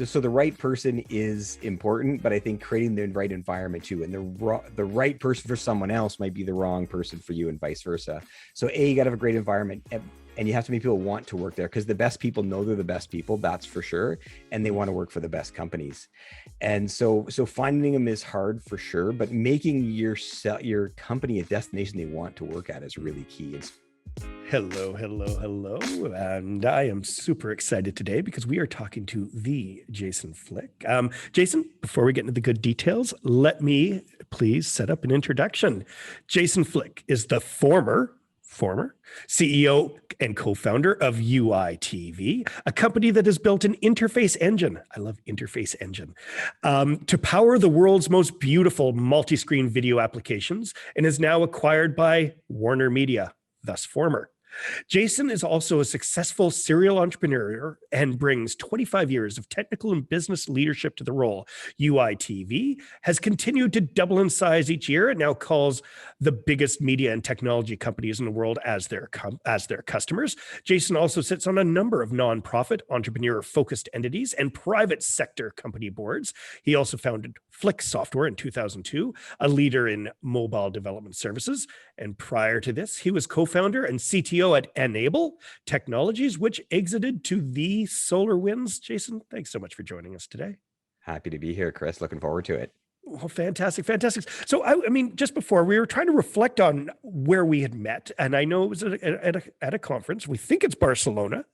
so the right person is important, but I think creating the right environment too, and the right person for someone else might be the wrong person for you, and vice versa. So you got to have a great environment, and you have to make people want to work there, because the best people know they're the best people, that's for sure, and they want to work for the best companies. And so finding them is hard for sure, but making your company a destination they want to work at is really key. Hello, and I am super excited today because we are talking to the Jason Flick. Jason, before we get into the good details, let me please set up an introduction. Jason Flick is the former CEO and co-founder of You.i TV, a company that has built an interface engine. I love interface engine to power the world's most beautiful multi-screen video applications, and is now acquired by Warner Media, thus former. Jason is also a successful serial entrepreneur and brings 25 years of technical and business leadership to the role. You.i TV has continued to double in size each year and now calls the biggest media and technology companies in the world as their customers. Jason also sits on a number of nonprofit, entrepreneur-focused entities and private sector company boards. He also founded Flick Software in 2002, a leader in mobile development services. And prior to this, he was co-founder and CTO at Enable Technologies, which exited to the SolarWinds. Jason, thanks so much for joining us today. Happy to be here, Chris. Looking forward to it. Well, fantastic. So, I mean, just before we were trying to reflect on where we had met, and I know it was at a conference. We think it's Barcelona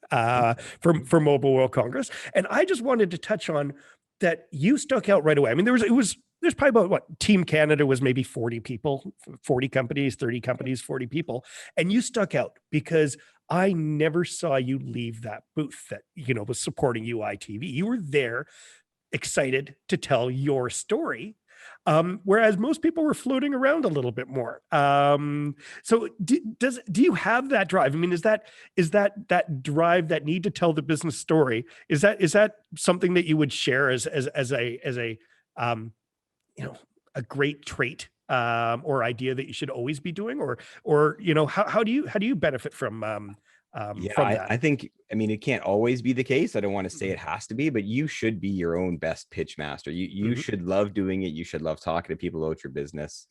for Mobile World Congress, and I just wanted to touch on that. You stuck out right away. I mean, there's probably about Team Canada was maybe 40 people, 40 companies, 30 companies, 40 people. And you stuck out because I never saw you leave that booth that, was supporting You.i TV. You were there excited to tell your story. Whereas most people were floating around a little bit more. So do you have that drive? I mean, is that drive, that need to tell the business story? Is that something that you would share as a a great trait or idea that you should always be doing, or how do you benefit from that? I think, it can't always be the case. I don't want to say it has to be, but you should be your own best pitch master. You should love doing it. You should love talking to people about your business.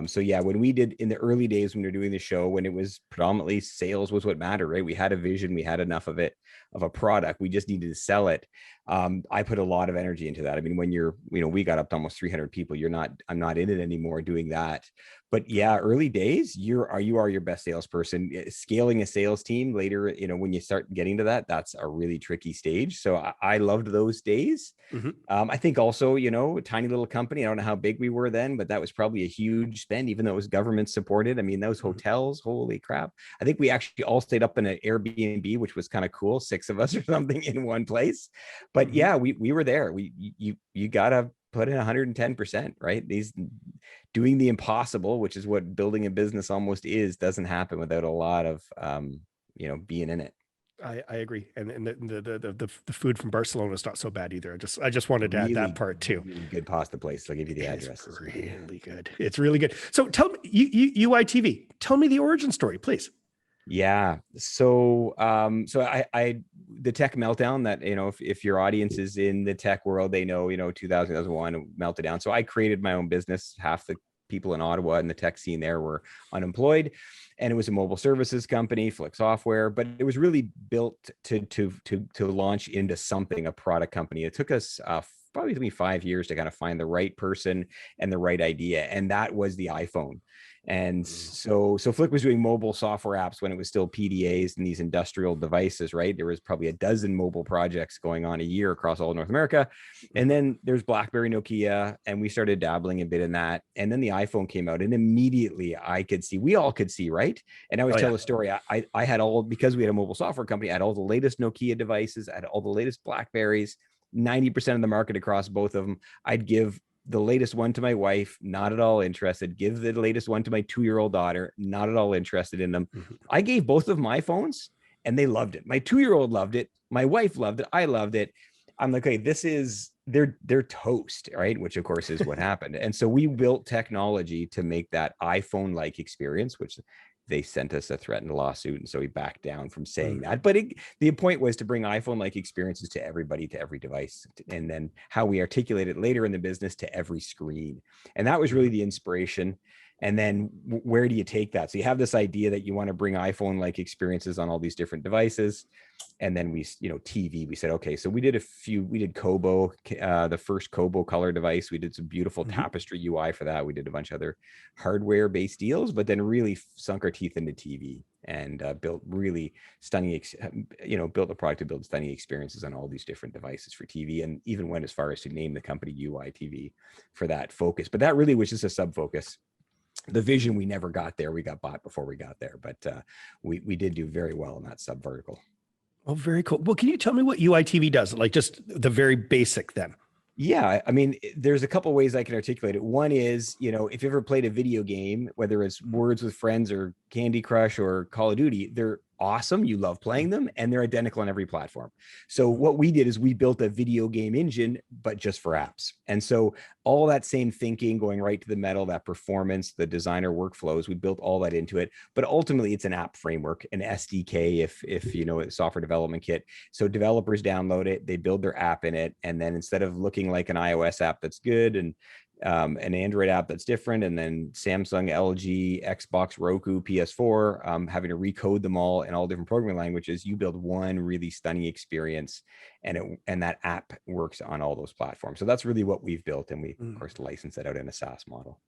So yeah, when we did in the early days, when we were doing the show, when it was predominantly sales was what mattered, right? We had a vision, we had enough of it, of a product, we just needed to sell it. I put a lot of energy into that. I mean, when we got up to almost 300 people, I'm not in it anymore doing that. But yeah, early days, you are your best salesperson. Scaling a sales team later, when you start getting to that, that's a really tricky stage. So I loved those days. I think also, a tiny little company, I don't know how big we were then, but that was probably a huge spend, even though it was government supported. I mean, those hotels, holy crap. I think we actually all stayed up in an Airbnb, which was kind of cool, 6 of us or something in one place. But yeah, we were there. You gotta put in 110%, right? Doing the impossible, which is what building a business almost is, doesn't happen without a lot of being in it. I agree, and the food from Barcelona is not so bad either. I just wanted to add that part too. Really good pasta place. I'll give you the address. It's really good. It's really good. So tell me, You.i TV. Tell me the origin story, please. Yeah. So the tech meltdown that, if your audience is in the tech world, they know, 2001 melted down. So I created my own business. Half the people in Ottawa and the tech scene there were unemployed, and it was a mobile services company, Flick Software, but it was really built to launch into something, a product company. It took us probably 5 years to kind of find the right person and the right idea. And that was the iPhone. And so Flick was doing mobile software apps when it was still PDAs and these industrial devices, right? There was probably a dozen mobile projects going on a year across all of North America. And then there's BlackBerry, Nokia, and we started dabbling a bit in that. And then the iPhone came out, and immediately we all could see, right? And I always tell the story. I had because we had a mobile software company, I had all the latest Nokia devices, I had all the latest BlackBerries, 90% of the market across both of them. I'd give the latest one to my wife, not at all interested. Give the latest one to my 2-year-old daughter, not at all interested in them. I gave both of my phones and they loved it. My 2-year-old loved it. My wife loved it. I loved it. I'm like, okay, this is, they're toast, right? Which of course is what happened. And so we built technology to make that iPhone-like experience, which they sent us a threatened lawsuit, and so we backed down from saying that. But the point was to bring iPhone-like experiences to everybody, to every device, and then how we articulate it later in the business to every screen. And that was really the inspiration. And then where do you take that? So you have this idea that you want to bring iPhone-like experiences on all these different devices. And then we, TV, we said, okay, so we did Kobo, the first Kobo color device. We did some beautiful tapestry UI for that. We did a bunch of other hardware based deals, but then really sunk our teeth into TV and built really stunning, built a product to build stunning experiences on all these different devices for TV, and even went as far as to name the company You.i TV for that focus. But that really was just a sub focus. The vision, we never got there. We got bought before we got there, but we did do very well in that sub vertical. Oh, very cool. Well, can you tell me what You.i TV does? Like just the very basic then. Yeah, I mean, there's a couple ways I can articulate it. One is, if you ever played a video game, whether it's Words with Friends or Candy Crush or Call of Duty, they're awesome. You love playing them, and they're identical on every platform. So what we did is we built a video game engine, but just for apps. And so all that same thinking going right to the metal, that performance, the designer workflows, we built all that into it. But ultimately, it's an app framework, an SDK, if you know it, software development kit. So developers download it, they build their app in it, and then instead of looking like an iOS app that's good and an Android app that's different, and then Samsung, LG, Xbox, Roku, PS4, having to recode them all in all different programming languages, you build one really stunning experience, and that app works on all those platforms. So that's really what we've built, and we of course license that out in a SaaS model.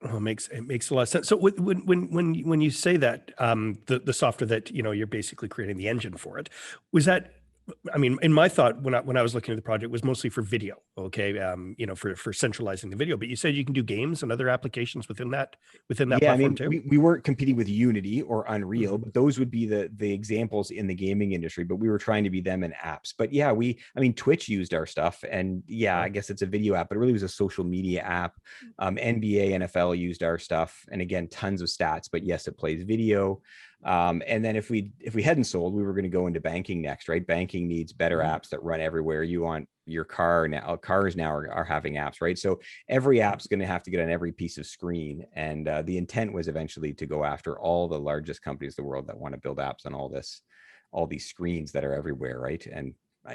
Oh, it makes a lot of sense. So when you say that the software that you're basically creating the engine for it, was that? I mean, in my thought, when I was looking at the project, was mostly for video, okay, for centralizing the video. But you said you can do games and other applications within that platform too. We weren't competing with Unity or Unreal, but those would be the examples in the gaming industry. But we were trying to be them in apps. But yeah, Twitch used our stuff, and I guess it's a video app, but it really was a social media app. NBA, NFL used our stuff, and again, tons of stats. But yes, it plays video. And then if we hadn't sold, we were going to go into banking next, right? Banking needs better apps that run everywhere. You want your car now, cars now are having apps, right? So every app's going to have to get on every piece of screen. And the intent was eventually to go after all the largest companies in the world that want to build apps on all these screens that are everywhere, right? And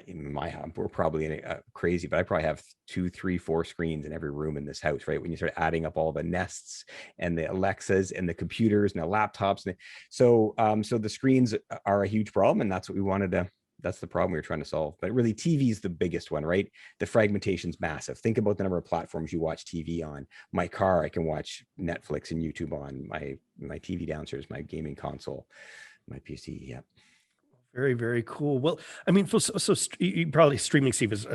in my house, we're probably crazy, but I probably have 2, 3, 4 screens in every room in this house, right? When you start adding up all the Nests and the Alexas and the computers and the laptops, so the screens are a huge problem, and that's what we wanted to. That's the problem we were trying to solve. But really, TV is the biggest one, right? The fragmentation's massive. Think about the number of platforms you watch TV on. My car, I can watch Netflix and YouTube on. My TV downstairs, my gaming console, my PC. Yeah. Very, very cool. Well, I mean, so you probably streaming seasons,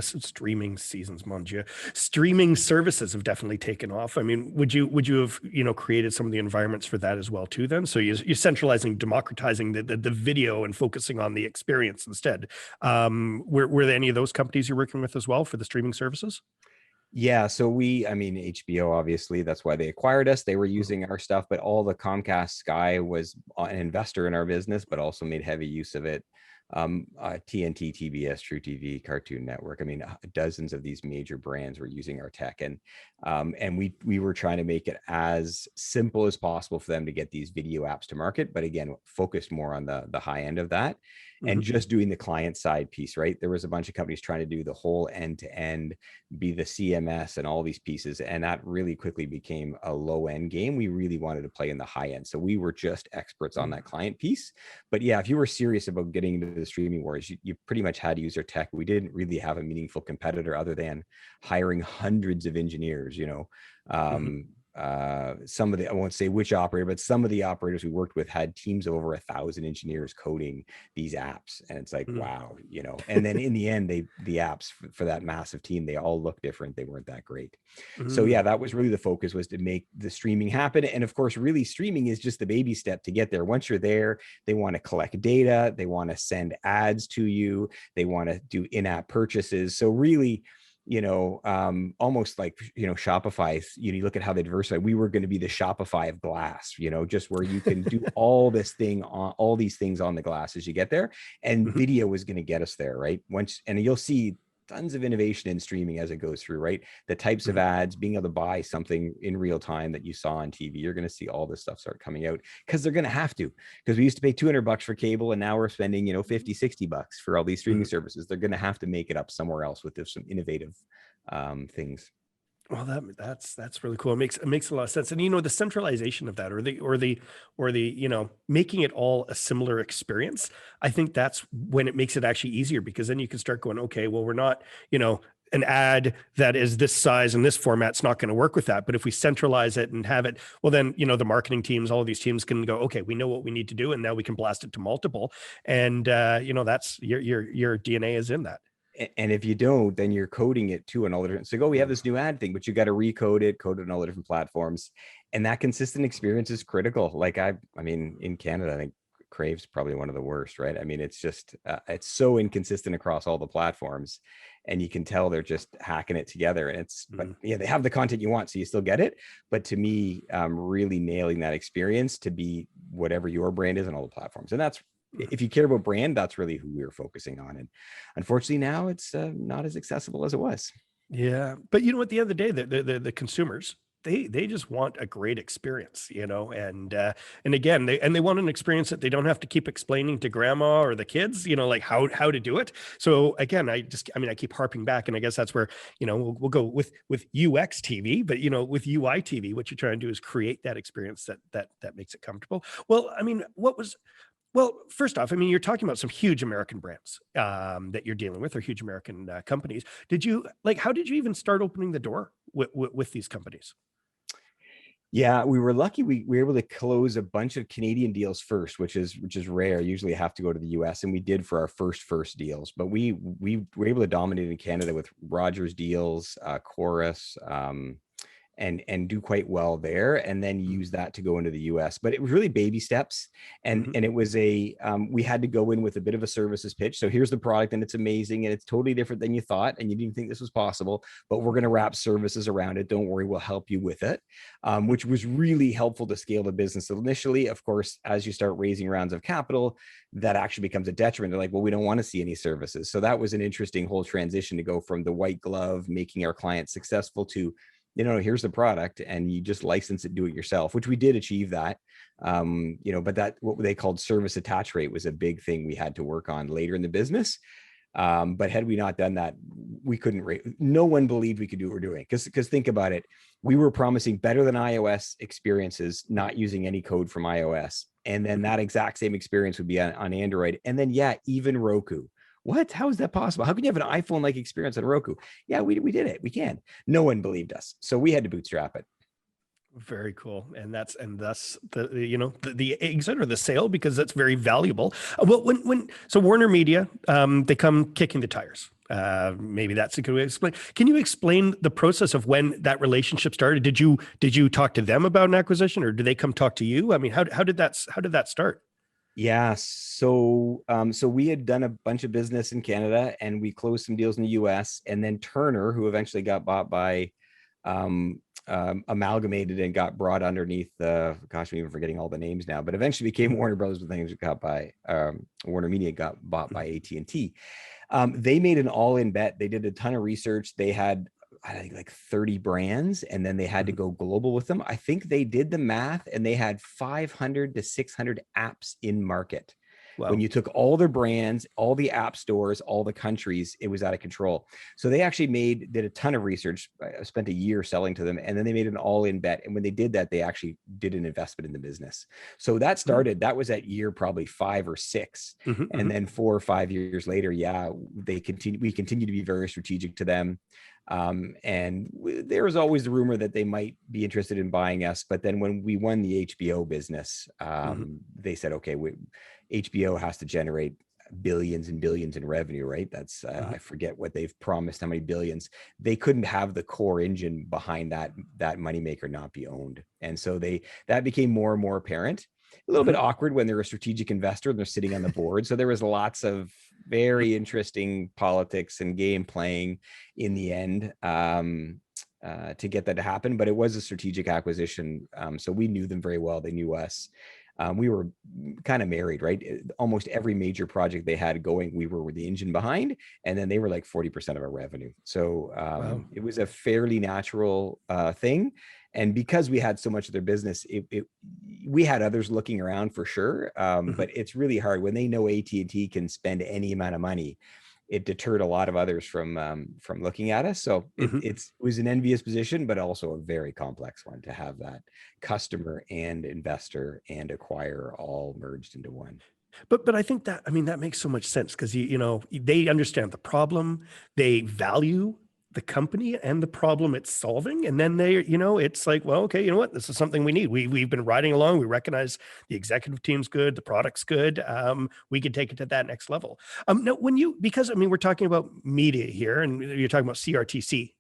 mon Dieu, streaming services have definitely taken off. I mean, would you have created some of the environments for that as well too? Then, so you're centralizing, democratizing the video and focusing on the experience instead. Were there any of those companies you're working with as well for the streaming services? Yeah, so HBO, obviously, that's why they acquired us. They were using our stuff, but all the Comcast Sky was an investor in our business, but also made heavy use of it. TNT, TBS, True TV, Cartoon Network. I mean, dozens of these major brands were using our tech, and we were trying to make it as simple as possible for them to get these video apps to market. But again, focused more on the high end of that. And just doing the client side piece, right? There was a bunch of companies trying to do the whole end to end, be the CMS and all these pieces. And that really quickly became a low end game. We really wanted to play in the high end. So we were just experts on that client piece. But yeah, if you were serious about getting into the streaming wars, you pretty much had to use our tech. We didn't really have a meaningful competitor other than hiring hundreds of engineers, some of the, I won't say which operator, but some of the operators we worked with had teams of over 1,000 engineers coding these apps. And it's like, wow, and then in the end, the apps for that massive team, they all look different. They weren't that great. So yeah, that was really the focus, was to make the streaming happen. And of course, really streaming is just the baby step to get there. Once you're there, they want to collect data. They want to send ads to you. They want to do in-app purchases. So really, almost like, Shopify, you look at how they diversify. We were going to be the Shopify of glass, just where you can do all these things on the glass as you get there. And video was going to get us there, right? And you'll see tons of innovation in streaming as it goes through, right? The types of ads, being able to buy something in real time that you saw on TV, you're going to see all this stuff start coming out because they're going to have to, because we used to pay $200 for cable and now we're spending, you know, 50, $60 for all these streaming services. They're going to have to make it up somewhere else with some innovative things. Well, that's really cool. It makes a lot of sense. And you know, the centralization of that, or the you know, making it all a similar experience. I think that's when it makes it actually easier, because then you can start going, okay, well, we're not, you know, an ad that is this size and this format's not going to work with that. But if we centralize it and have it, well, then, you know, the marketing teams, all of these teams can go, okay, we know what we need to do, and now we can blast it to multiple. And you know, that's your DNA is in that. And if you don't, then you're coding it to an all different. So we have this new ad thing, but you got to recode it, code it on all the different platforms. And that consistent experience is critical. Like I mean, in Canada, I think Crave's probably one of the worst, right? I mean, it's just, it's so inconsistent across all the platforms, and you can tell they're just hacking it together. And but yeah, they have the content you want, so you still get it. But to me, really nailing that experience to be whatever your brand is on all the platforms. And that's, if you care about brand, that's really who we were focusing on. And unfortunately now it's not as accessible as it was. Yeah, but you know, at the end of the day, the consumers, they just want a great experience, you know, and again, they want an experience that they don't have to keep explaining to grandma or the kids, you know, like how to do it. So again, I mean, I keep harping back, and I guess that's where, you know, we'll go with UX TV, but you know, with UI TV, what you're trying to do is create that experience that makes it comfortable. Well, I mean, well, first off, I mean, you're talking about some huge American brands that you're dealing with, or huge American companies. How did you even start opening the door with these companies? Yeah, we were lucky. We were able to close a bunch of Canadian deals first, which is rare. Usually, I have to go to the U.S., and we did for our first deals. But we were able to dominate in Canada with Rogers deals, Chorus, and do quite well there, and then use that to go into the US. But it was really baby steps. And it was we had to go in with a bit of a services pitch. So here's the product, and it's amazing, and it's totally different than you thought, and you didn't think this was possible, but we're going to wrap services around it. Don't worry, we'll help you with it. Which was really helpful to scale the business initially. Of course, as you start raising rounds of capital, that actually becomes a detriment. They're like, well, we don't want to see any services. So that was an interesting whole transition to go from the white glove, making our clients successful, to, you know, here's the product and you just license it, do it yourself, which we did achieve that. You know, but that, what they called service attach rate, was a big thing we had to work on later in the business. But had we not done that, we couldn't no one believed we could do what we're doing. Because think about it, we were promising better than iOS experiences, not using any code from iOS. And then that exact same experience would be on Android. And then, yeah, even Roku. What? How is that possible? How can you have an iPhone-like experience on Roku? Yeah, we did it. We can. No one believed us, so we had to bootstrap it. Very cool. And that's the, you know, the exit or the sale, because that's very valuable. Well, so Warner Media, they come kicking the tires. Maybe that's a good way to explain. Can you explain the process of when that relationship started? Did you talk to them about an acquisition, or did they come talk to you? I mean, how did that start? Yeah, so we had done a bunch of business in Canada, and we closed some deals in the US, and then Turner, who eventually got bought by Amalgamated and got brought underneath gosh, I'm even forgetting all the names now, but eventually became Warner Brothers, but things got by Warner Media, got bought by AT&T. They made an all-in bet. They did a ton of research. They had, I think, like 30 brands, and then they had to go global with them. I think they did the math, and they had 500 to 600 apps in market. Wow. When you took all their brands, all the app stores, all the countries, it was out of control. So they actually did a ton of research. I spent a year selling to them, and then they made an all-in bet. And when they did that, they actually did an investment in the business. So that started, that was at year probably 5 or 6. And then 4 or 5 years later, yeah, we continue to be very strategic to them. And there was always the rumor that they might be interested in buying us. But then when we won the HBO business, they said, okay, HBO has to generate billions and billions in revenue, right? That's, I forget what they've promised, how many billions. They couldn't have the core engine behind that moneymaker not be owned. And so that became more and more apparent. A little bit awkward when they're a strategic investor and they're sitting on the board. So there was lots of very interesting politics and game playing in the end to get that to happen. But it was a strategic acquisition. So we knew them very well. They knew us. we were kind of married, right? Almost every major project they had going, we were the engine behind, and then they were like 40% of our revenue. So Wow. it was a fairly natural thing. And because we had so much of their business, we had others looking around for sure. But it's really hard when they know AT&T can spend any amount of money. It deterred a lot of others from looking at us. So it was an envious position, but also a very complex one to have that customer and investor and acquirer all merged into one. But I think that, I mean, that makes so much sense because you know, they understand the problem, they value the company and the problem it's solving, and then they, you know, it's like, well, okay, you know what, this is something we need. We've been riding along. We recognize the executive team's good, the product's good. We could take it to that next level. No, when you, because I mean, we're talking about media here, and you're talking about CRTC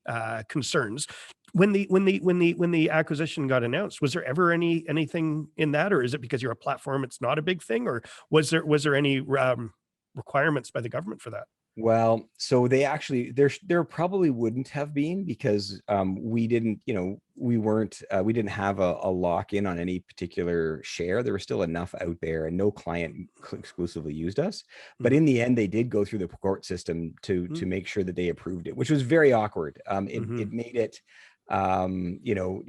concerns. When the acquisition got announced, was there ever anything in that, or is it because you're a platform, it's not a big thing, or was there any requirements by the government for that? Well, so they actually there probably wouldn't have been because we didn't, you know, we didn't have a lock in on any particular share. There was still enough out there, and no client exclusively used us. But in the end, they did go through the court system to make sure that they approved it, which was very awkward. It made it, you know.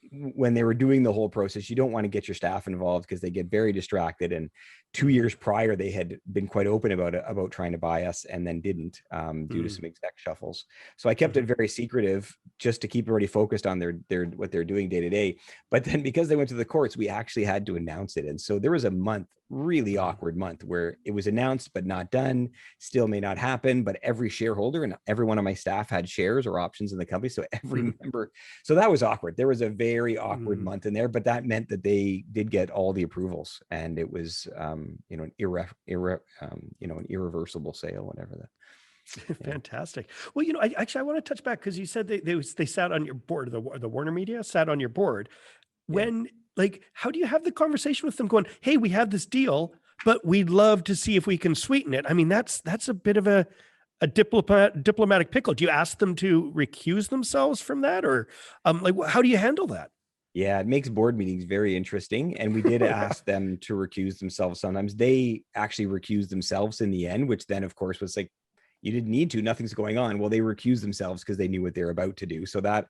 When they were doing the whole process, you don't want to get your staff involved because they get very distracted. And 2 years prior, they had been quite open about trying to buy us, and then didn't due to some exec shuffles. So I kept it very secretive just to keep everybody focused on their what they're doing day to day. But then because they went to the courts, we actually had to announce it, and so there was a month, really awkward month, where it was announced but not done. Still may not happen, but every shareholder and every one of my staff had shares or options in the company, so every member. So that was awkward. There was a very awkward month in there, but that meant that they did get all the approvals, and it was you know, an irreversible sale, whatever that. Yeah. Fantastic. Well, you know, I want to touch back because you said they sat on your board, the Warner Media sat on your board. Yeah. When, like, how do you have the conversation with them going, hey, we have this deal, but we'd love to see if we can sweeten it? I mean, that's a bit of a diplomatic pickle. Do you ask them to recuse themselves from that, or like, how do you handle that? Yeah, it makes board meetings very interesting. And we did ask them to recuse themselves. Sometimes they actually recused themselves in the end, which then, of course, was like, you didn't need to, nothing's going on. Well, they recused themselves because they knew what they're about to do. So that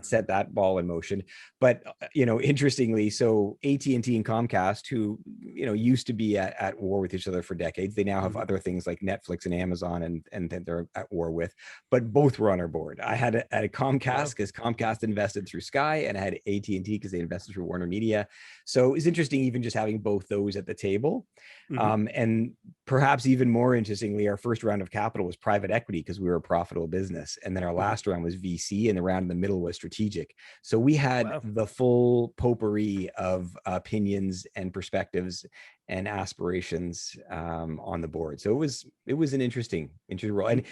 set that ball in motion. But, you know, interestingly, so AT&T and Comcast, who, you know, used to be at war with each other for decades, they now have other things like Netflix and Amazon and that they're at war with, but both were on our board. I had a Comcast because Comcast invested through Sky, and I had AT&T because they invested through Warner Media. So it's interesting even just having both those at the table. And perhaps even more interestingly, our first round of capital was private equity because we were a profitable business. And then our last round was VC, and the round in the middle was strategic. So we had the full potpourri of opinions and perspectives and aspirations on the board. So it was an interesting role. And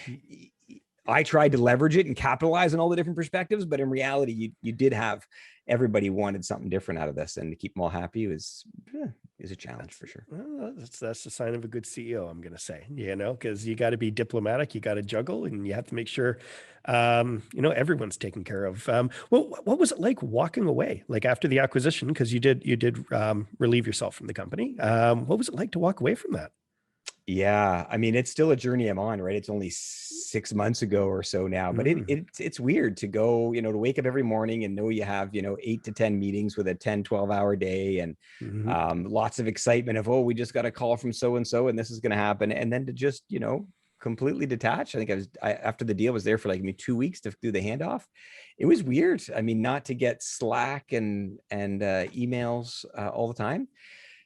I tried to leverage it and capitalize on all the different perspectives, but in reality, you did have everybody wanted something different out of this, and to keep them all happy is a challenge for sure. Well, that's the sign of a good CEO, I'm going to say, you know, because you got to be diplomatic, you got to juggle, and you have to make sure, you know, everyone's taken care of. Well, what was it like walking away, like after the acquisition? Because you did relieve yourself from the company. What was it like to walk away from that? Yeah, I mean, it's still a journey I'm on, right? It's only 6 months ago or so now, but it's weird to go, you know, to wake up every morning and know you have, you know, 8 to 10 meetings with a 10, 12-hour day, and lots of excitement of, oh, we just got a call from so-and-so and this is going to happen. And then to just, you know, completely detached. I think after the deal was there for like maybe 2 weeks to do the handoff. It was weird. I mean, not to get Slack and emails all the time.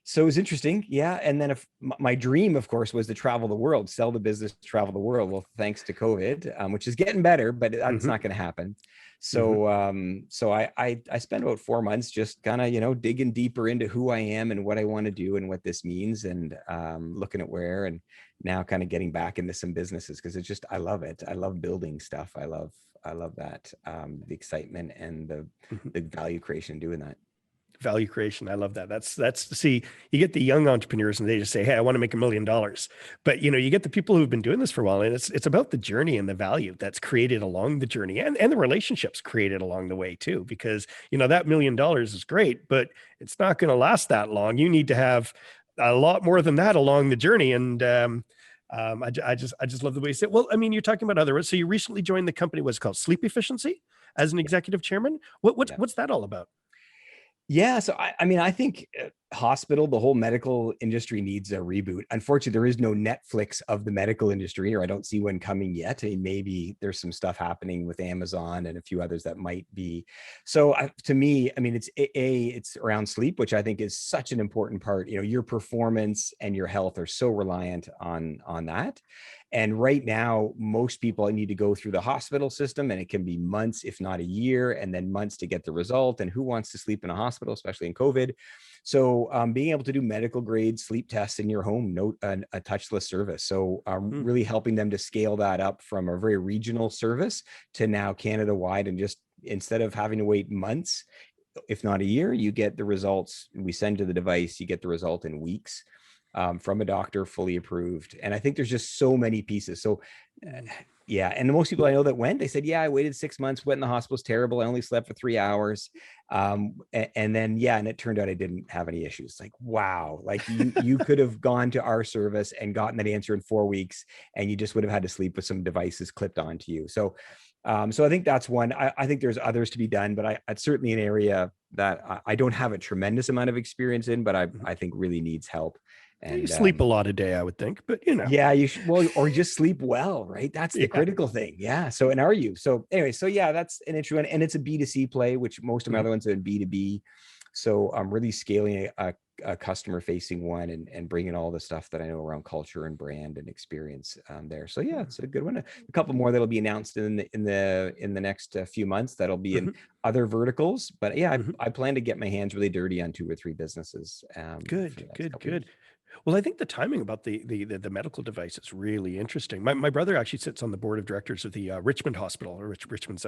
So it was interesting. Yeah. And then if my dream, of course, was to travel the world, sell the business, travel the world. Well, thanks to COVID, which is getting better, but that's not going to happen. So, so I spent about 4 months just kind of, you know, digging deeper into who I am and what I want to do and what this means, and looking at where, and now kind of getting back into some businesses because it's just, I love it. I love building stuff. I love that, the excitement and the value creation doing that. Value creation. I love that. See, you get the young entrepreneurs and they just say, hey, I want to make $1 million. But you get the people who've been doing this for a while, and it's about the journey and the value that's created along the journey, and the relationships created along the way too. Because that $1 million is great, but it's not going to last that long. You need to have a lot more than that along the journey. And I just love the way you say it. Well, I mean, you're talking about other. So you recently joined the company, what's called Sleep Efficiency, as an executive chairman. What's that all about? Yeah. So I mean, I think the whole medical industry needs a reboot. Unfortunately, there is no Netflix of the medical industry, or I don't see one coming yet. I mean, maybe there's some stuff happening with Amazon and a few others that might be. So to me, I mean, it's around sleep, which I think is such an important part. Your performance and your health are so reliant on that. And right now, most people need to go through the hospital system, and it can be months, if not a year, and then months to get the result. And who wants to sleep in a hospital, especially in COVID? So being able to do medical grade sleep tests in your home, a touchless service. So really helping them to scale that up from a very regional service to now Canada wide, and just instead of having to wait months, if not a year, you get the results. We send to the device, you get the result in weeks. From a doctor, fully approved. And I think there's just so many pieces. So yeah. And most people I know that went, they said, yeah, I waited 6 months, went in the hospital, was terrible. I only slept for 3 hours. And then, and it turned out I didn't have any issues. Like, wow. Like you could have gone to our service and gotten that answer in 4 weeks, and you just would have had to sleep with some devices clipped onto you. So I think that's one. I think there's others to be done, but it's certainly an area that I don't have a tremendous amount of experience in, but I think really needs help. And you sleep a lot a day, I would think, but yeah, you should, well, or just sleep well, right? That's the critical thing. Yeah. So, and are you? So anyway, so yeah, that's an interesting one. And it's a B2C play, which most of my other ones are B2B. So I'm really scaling a customer facing one, and bringing all the stuff that I know around culture and brand and experience there. So yeah, it's a good one. A couple more that'll be announced in the next few months. That'll be in other verticals, but yeah, I plan to get my hands really dirty on 2 or 3 businesses. Good. Well, I think the timing about the medical device is really interesting. My brother actually sits on the board of directors of the Richmond Hospital. Richmond's,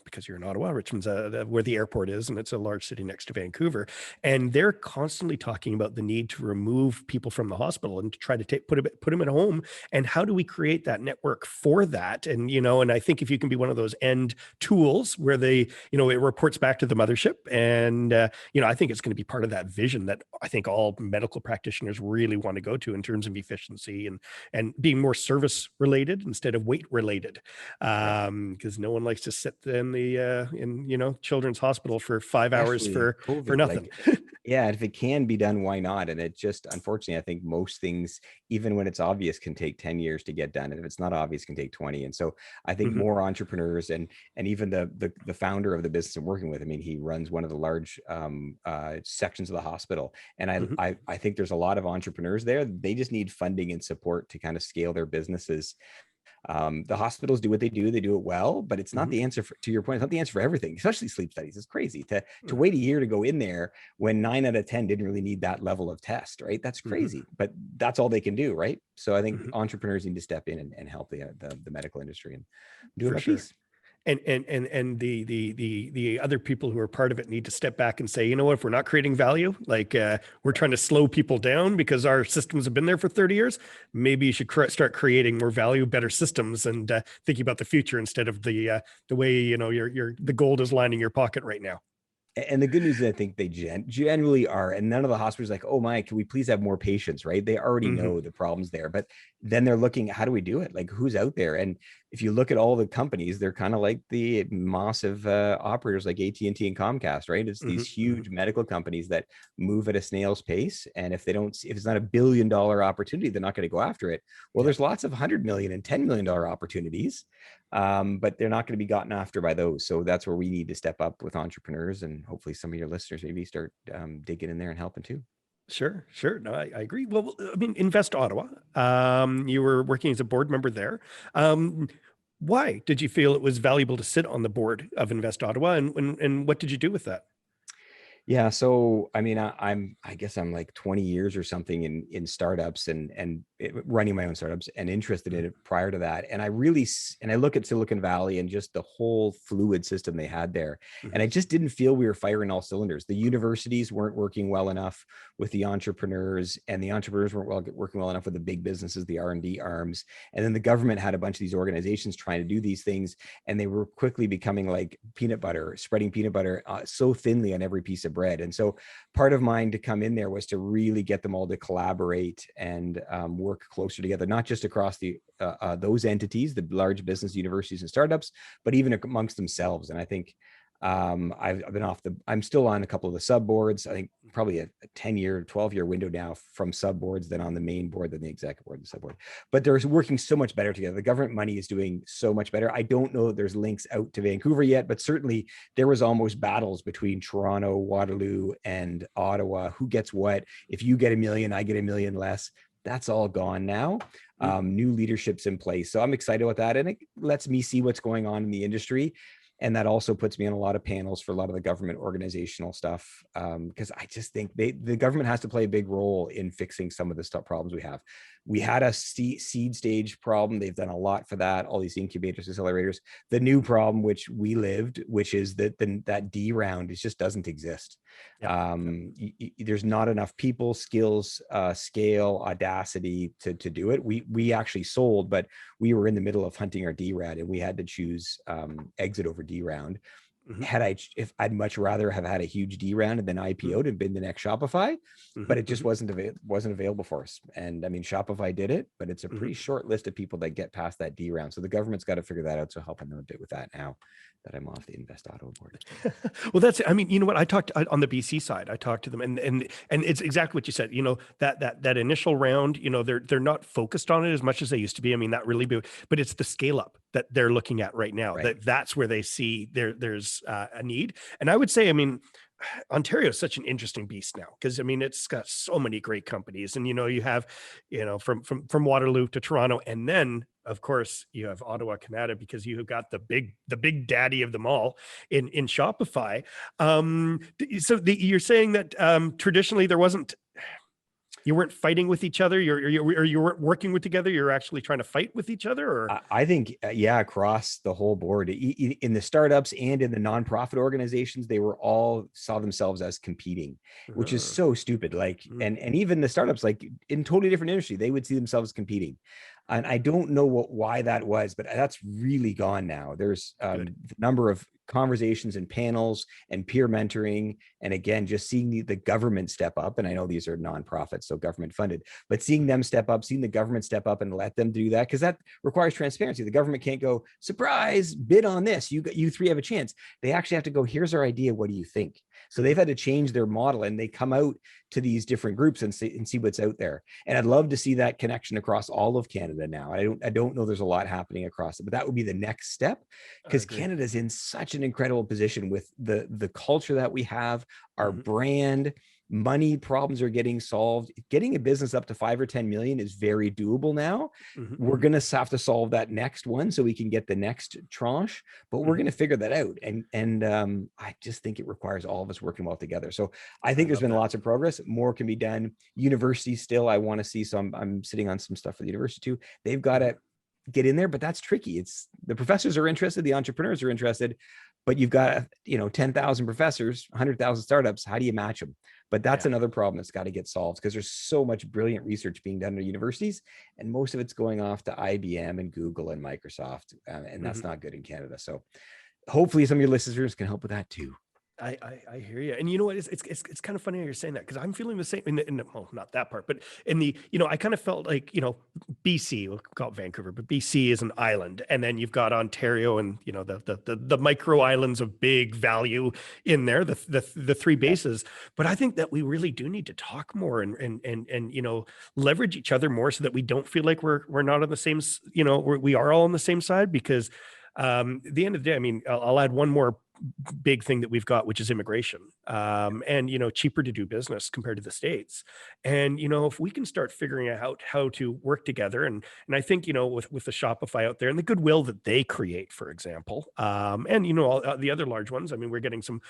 because you're in Ottawa, Richmond's where the airport is, and it's a large city next to Vancouver. And they're constantly talking about the need to remove people from the hospital and to try to put them at home. And how do we create that network for that? And and I think if you can be one of those end tools where it reports back to the mothership, and I think it's going to be part of that vision that I think all medical practitioners really want to go to in terms of efficiency and being more service related instead of weight related, because no one likes to sit in the children's hospital for 5 hours for nothing. Like, yeah, if it can be done, why not? And it just, unfortunately, I think most things, even when it's obvious, can take 10 years to get done, and if it's not obvious, can take 20. And so I think more entrepreneurs and even the founder of the business I'm working with, I mean, he runs one of the large sections of the hospital, and I think there's a lot of entrepreneurs there. They just need funding and support to kind of scale their businesses. The hospitals do what they do it well, but it's not the answer to your point. It's not the answer for everything, especially sleep studies. It's crazy to wait a year to go in there when 9 out of 10 didn't really need that level of test, right? That's crazy, but that's all they can do, right? So I think entrepreneurs need to step in and help the medical industry and do a piece. And the other people who are part of it need to step back and say, you know what, if we're not creating value, like we're trying to slow people down because our systems have been there for 30 years, maybe you should start creating more value, better systems, and thinking about the future instead of the way, the gold is lining your pocket right now. And the good news is I think they generally are. And none of the hospitals like, oh my, can we please have more patients, right? They already know the problems there, but then they're looking, how do we do it? Like, who's out there? And if you look at all the companies, they're kind of like the massive operators like AT&T and Comcast, right? It's these huge medical companies that move at a snail's pace. And if it's not $1 billion opportunity, they're not going to go after it. Well, there's lots of $100 million and $10 million opportunities, but they're not going to be gotten after by those. So that's where we need to step up with entrepreneurs, and hopefully some of your listeners maybe start digging in there and helping too. Sure. No, I agree. Well, I mean, Invest Ottawa, you were working as a board member there. Why did you feel it was valuable to sit on the board of Invest Ottawa, and what did you do with that? Yeah. So, I mean, I guess I'm like 20 years or something in startups, and running my own startups and interested in it prior to that. And I look at Silicon Valley and just the whole fluid system they had there. And I just didn't feel we were firing all cylinders. The universities weren't working well enough with the entrepreneurs, and the entrepreneurs weren't working well enough with the big businesses, the R&D arms. And then the government had a bunch of these organizations trying to do these things, and they were quickly becoming like peanut butter, spreading peanut butter so thinly on every piece of bread. And so part of mine to come in there was to really get them all to collaborate and work closer together, not just across the those entities, the large business, universities, and startups, but even amongst themselves. And I think I've been I'm still on a couple of the sub boards. I think probably a 10-year, 12-year window now from sub boards than on the main board than the executive board and the sub board. But they're working so much better together. The government money is doing so much better. I don't know that there's links out to Vancouver yet, but certainly there was almost battles between Toronto, Waterloo, and Ottawa. Who gets what? If you get $1 million, I get $1 million less. That's all gone now. New leadership's in place. So I'm excited about that. And it lets me see what's going on in the industry. And that also puts me on a lot of panels for a lot of the government organizational stuff, because I just think the government has to play a big role in fixing some of the problems we have. We had a seed stage problem. They've done a lot for that, all these incubators, accelerators. The new problem, which we lived, which is that D round, it just doesn't exist. Yep. There's not enough people, skills, scale, audacity to do it. We actually sold, but we were in the middle of hunting our D round, and we had to choose exit over D round. If I'd much rather have had a huge D round and then IPO'd and been the next Shopify, but it just wasn't available for us. And I mean, Shopify did it, but it's a pretty short list of people that get past that D round. So the government's got to figure that out. So helping them a bit with that now that I'm off the Invest Auto board. Well, that's, I mean, you know what, I talked on the BC side, I talked to them and it's exactly what you said, you know, that initial round, you know, they're not focused on it as much as they used to be. I mean, that really, but it's the scale up that they're looking at right now. Right. That's where they see there's a need. And I would say, I mean, Ontario is such an interesting beast now, because I mean, it's got so many great companies, and you know, you have, you know, from Waterloo to Toronto, and then of course you have Ottawa, Canada, because you have got the big daddy of them all in Shopify. So you're saying that traditionally there wasn't. You weren't fighting with each other. You weren't working with together. You're actually trying to fight with each other. Or I think, yeah, across the whole board, in the startups and in the nonprofit organizations, they were all saw themselves as competing, which is so stupid. Like, and even the startups, like in totally different industry, they would see themselves competing. And I don't know why that was, but that's really gone now. There's a number of conversations and panels and peer mentoring. And again, just seeing the government step up. And I know these are nonprofits, so government funded, but seeing them step up, seeing the government step up and let them do that, because that requires transparency. The government can't go, surprise, bid on this. You three have a chance. They actually have to go, here's our idea. What do you think? So they've had to change their model, and they come out to these different groups and see what's out there. And I'd love to see that connection across all of Canada now. I don't know there's a lot happening across it, but that would be the next step, because Canada's in such an incredible position with the culture that we have, our brand. Money problems are getting solved. Getting a business up to 5 or 10 million is very doable now. We're going to have to solve that next one so we can get the next tranche, but we're going to figure that out. And I just think it requires all of us working well together. So I think there's been lots of progress. More can be done. Universities still, I want to see some. I'm sitting on some stuff for the university too. They've got to get in there, but that's tricky. It's the professors are interested, the entrepreneurs are interested, but you've got, 10,000 professors, 100,000 startups. How do you match them? But that's another problem that's got to get solved, because there's so much brilliant research being done at universities, and most of it's going off to IBM and Google and Microsoft, and that's not good in Canada. So hopefully some of your listeners can help with that too. I hear you. And you know what, it's kind of funny how you're saying that, because I'm feeling the same well, not that part, but in the, I kind of felt like, BC, we'll call it Vancouver, but BC is an island. And then you've got Ontario and, the micro islands of big value in there, the three bases. But I think that we really do need to talk more and leverage each other more, so that we don't feel like we're not on the same, we are all on the same side, because at the end of the day, I mean, I'll add one more big thing that we've got, which is immigration, and, cheaper to do business compared to the States. And, if we can start figuring out how to work together, and I think, with the Shopify out there and the goodwill that they create, for example, and, all the other large ones, I mean, we're getting some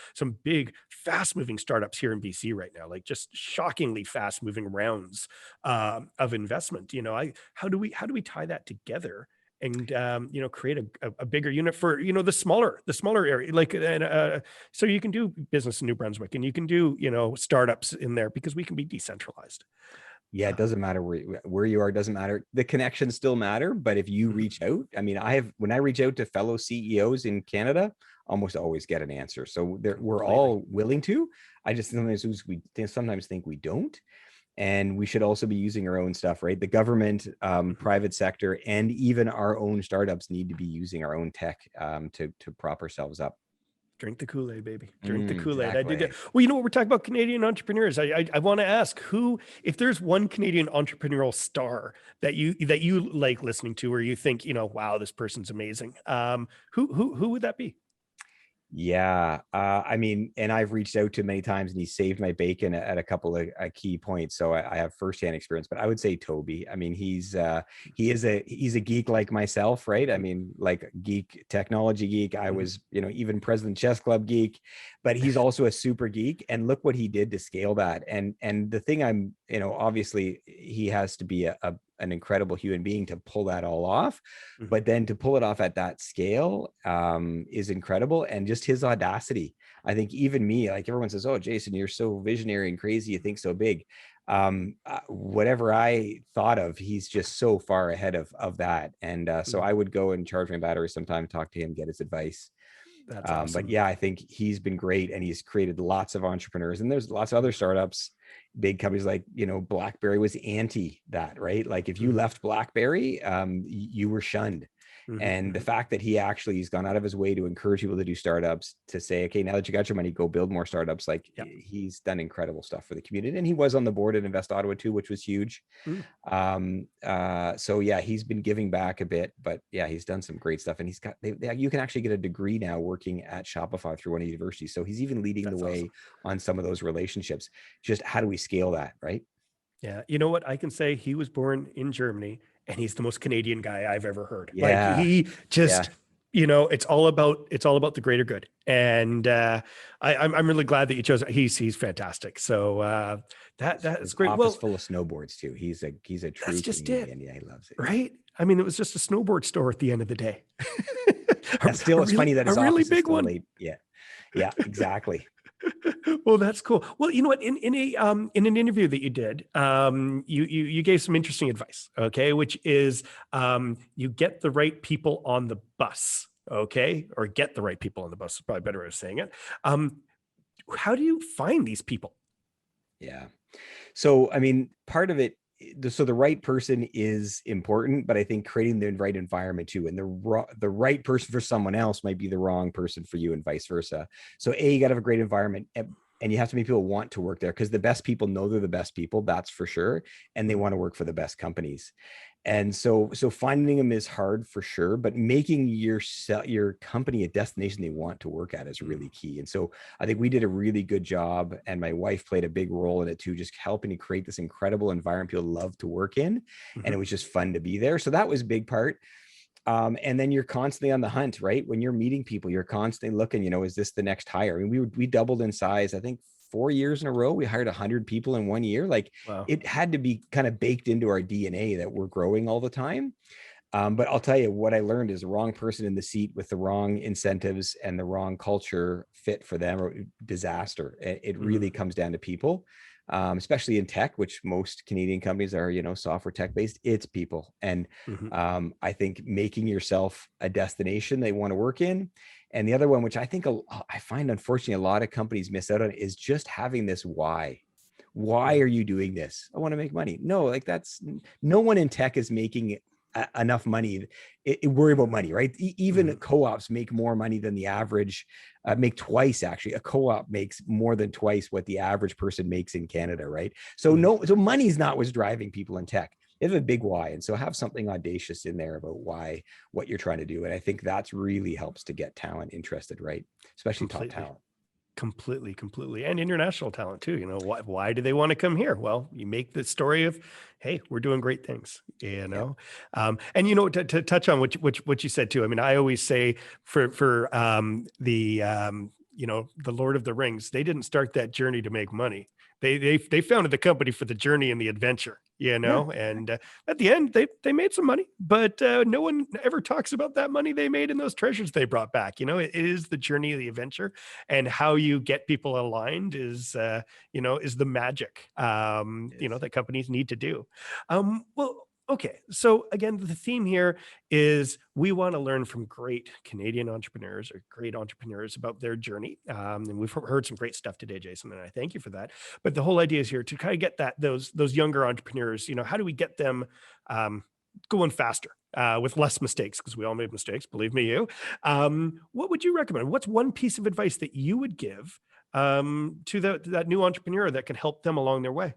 big, fast moving startups here in BC right now, like just shockingly fast moving rounds of investment. How do we tie that together and create a bigger unit for the smaller area, like, and so you can do business in New Brunswick, and you can do startups in there, because we can be decentralized. Yeah, it doesn't matter where you are, it doesn't matter. The connections still matter, but if you reach out, I mean, when I reach out to fellow CEOs in Canada, almost always get an answer. So we're Completely. all willing to. I just sometimes think we don't. And we should also be using our own stuff, right? The government, private sector, and even our own startups need to be using our own tech to prop ourselves up. Drink the Kool-Aid, baby. Drink the Kool-Aid. Exactly. I did. Well, we're talking about Canadian entrepreneurs. I want to ask, if there's one Canadian entrepreneurial star that you like listening to, or you think, wow, this person's amazing. Who would that be? Yeah. I mean, and I've reached out to many times, and he saved my bacon at a couple of key points. So I have firsthand experience, but I would say Toby. I mean, he's a geek like myself, right? I mean, like geek, technology geek. I was, even President Chess Club geek, but he's also a super geek. And look what he did to scale that. And the thing obviously he has to be an incredible human being to pull that all off, but then to pull it off at that scale is incredible. And just his audacity. I think even me, like, everyone says, oh, Jason, you're so visionary and crazy, you think so big. Whatever I thought of, he's just so far ahead of that. And so I would go and charge my battery sometime, talk to him, get his advice. That's awesome. But yeah, I think he's been great, and he's created lots of entrepreneurs, and there's lots of other startups, big companies like, BlackBerry was anti that, right? Like, if you left BlackBerry, you were shunned. And the fact that he's gone out of his way to encourage people to do startups, to say, okay, now that you got your money, go build more startups. Like, he's done incredible stuff for the community, and he was on the board at Invest Ottawa too, which was huge. So yeah, he's been giving back a bit, but yeah, he's done some great stuff, and you can actually get a degree now working at Shopify through one of the universities. So he's even leading the way on some of those relationships. Just how do we scale that, right? Yeah. You know what? I can say he was born in Germany, and he's the most Canadian guy I've ever heard. Yeah. Like, he just, it's all about the greater good. And I'm really glad that you chose. He's fantastic. So that is great. Office full of snowboards too. He's a true Canadian. Yeah, he loves it. Right. I mean, it was just a snowboard store at the end of the day. Still, it's funny that his a really office is big still one. late. Yeah, exactly. Well, that's cool. Well, you know what? In an interview that you did, you gave some interesting advice. Okay, which is you get the right people on the bus. Okay, or get the right people on the bus is probably a better way of saying it. How do you find these people? Yeah. So, I mean, part of it, so the right person is important, but I think creating the right environment too, and the right person for someone else might be the wrong person for you, and vice versa. So you got to have a great environment, and you have to make people want to work there, because the best people know they're the best people, that's for sure, and they want to work for the best companies. And so finding them is hard for sure, but making your company a destination they want to work at is really key. And so I think we did a really good job, and my wife played a big role in it too, just helping to create this incredible environment people love to work in. And it was just fun to be there. So that was a big part. And then you're constantly on the hunt, right? When you're meeting people, you're constantly looking, is this the next hire? I mean, we doubled in size, I think 4 years in a row. We hired 100 people in 1 year. Like, wow. It had to be kind of baked into our DNA that we're growing all the time. But I'll tell you what I learned is the wrong person in the seat with the wrong incentives and the wrong culture fit for them, or disaster. It really comes down to people. Especially in tech, which most Canadian companies are, software tech based, it's people. And I think making yourself a destination they want to work in. And the other one, which I think I find, unfortunately, a lot of companies miss out on, is just having this why. Why are you doing this? I want to make money. No, like, no one in tech is making enough money. Worry about money, right? Even co-ops make more money than the average, make twice, actually. A co-op makes more than twice what the average person makes in Canada, right? So so money's not what's driving people in tech. You have a big why. And so have something audacious in there about why, what you're trying to do. And I think that's really helps to get talent interested, right? Especially top Completely. talent. Completely. And international talent too. You know, why do they want to come here? Well, you make the story of, hey, we're doing great things, you Yeah. know? And you know, to touch on what you said too. I mean, I always say you know, the Lord of the Rings, they didn't start that journey to make money. They founded the company for the journey and the adventure, you Yeah. know, and at the end they made some money, but no one ever talks about that money they made and those treasures they brought back. You know, it is the journey of the adventure, and how you get people aligned is you know, is the magic you know, Yes. that companies need to do. Well, okay, so again, the theme here is we want to learn from great Canadian entrepreneurs or great entrepreneurs about their journey, and we've heard some great stuff today, Jason, and I thank you for that. But the whole idea is here to kind of get that those younger entrepreneurs, you know, how do we get them going faster with less mistakes, because we all made mistakes, believe me, you. What would you recommend? What's one piece of advice that you would give to that new entrepreneur that can help them along their way?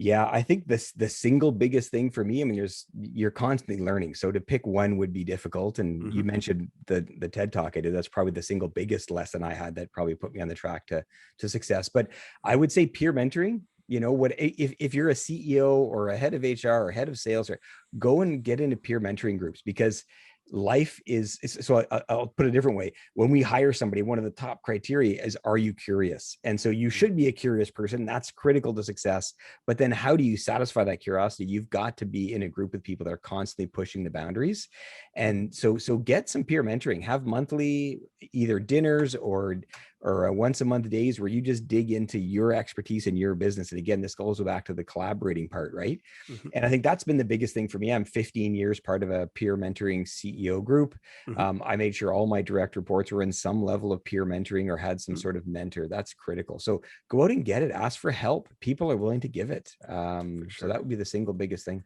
Yeah, I think the single biggest thing for me, I mean, you're constantly learning. So to pick one would be difficult. And you Mhm. mentioned the TED Talk I did. That's probably the single biggest lesson I had that probably put me on the track to success. But I would say peer mentoring. You know what? If you're a CEO or a head of HR or head of sales, or go and get into peer mentoring groups, because life is so I'll put it a different way. When we hire somebody, one of the top criteria is, are you curious? And so you should be a curious person. That's critical to success. But then how do you satisfy that curiosity? You've got to be in a group of people that are constantly pushing the boundaries. And so get some peer mentoring, have monthly either dinners or a once a month days where you just dig into your expertise in your business. And again, this goes back to the collaborating part, right? Mhm. And I think that's been the biggest thing for me. I'm 15 years part of a peer mentoring CEO group. Mhm. I made sure all my direct reports were in some level of peer mentoring or had some Mhm. sort of mentor. That's critical. So go out and get it. Ask for help. People are willing to give it. For So sure. that would be the single biggest thing.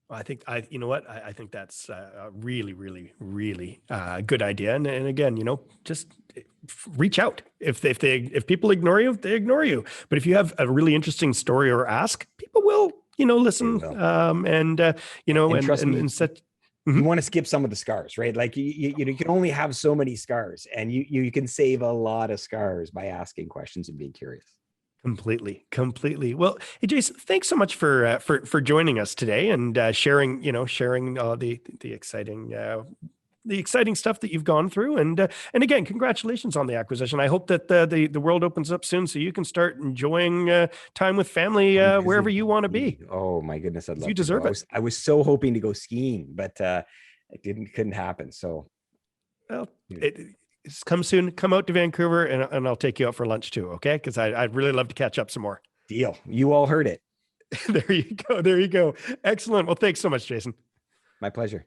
Well, you know what, I think that's a really good idea. And again, you know, just reach out. If people ignore you, they ignore you. But if you have a really interesting story or ask, people will, you know, They listen. will. And you Yeah. know, And trust me, and set. you Mhm. want to skip some of the scars, right? Like you can only have so many scars, and you can save a lot of scars by asking questions and being curious. Completely. Well, hey, Jason, thanks so much for joining us today and sharing, you know, sharing the exciting stuff that you've gone through. And again, congratulations on the acquisition. I hope that the world opens up soon so you can start enjoying time with family Oh, wherever you want to be. oh my goodness, I'd 'Cause you love to go. deserve it. I was so hoping to go skiing, but it couldn't happen. So Well, yeah, it's come soon. Come out to Vancouver and I'll take you out for lunch too. Okay. Because I'd really love to catch up some more. deal. You all heard it. There you go. There you go. Excellent. Well, thanks so much, Jason. My pleasure.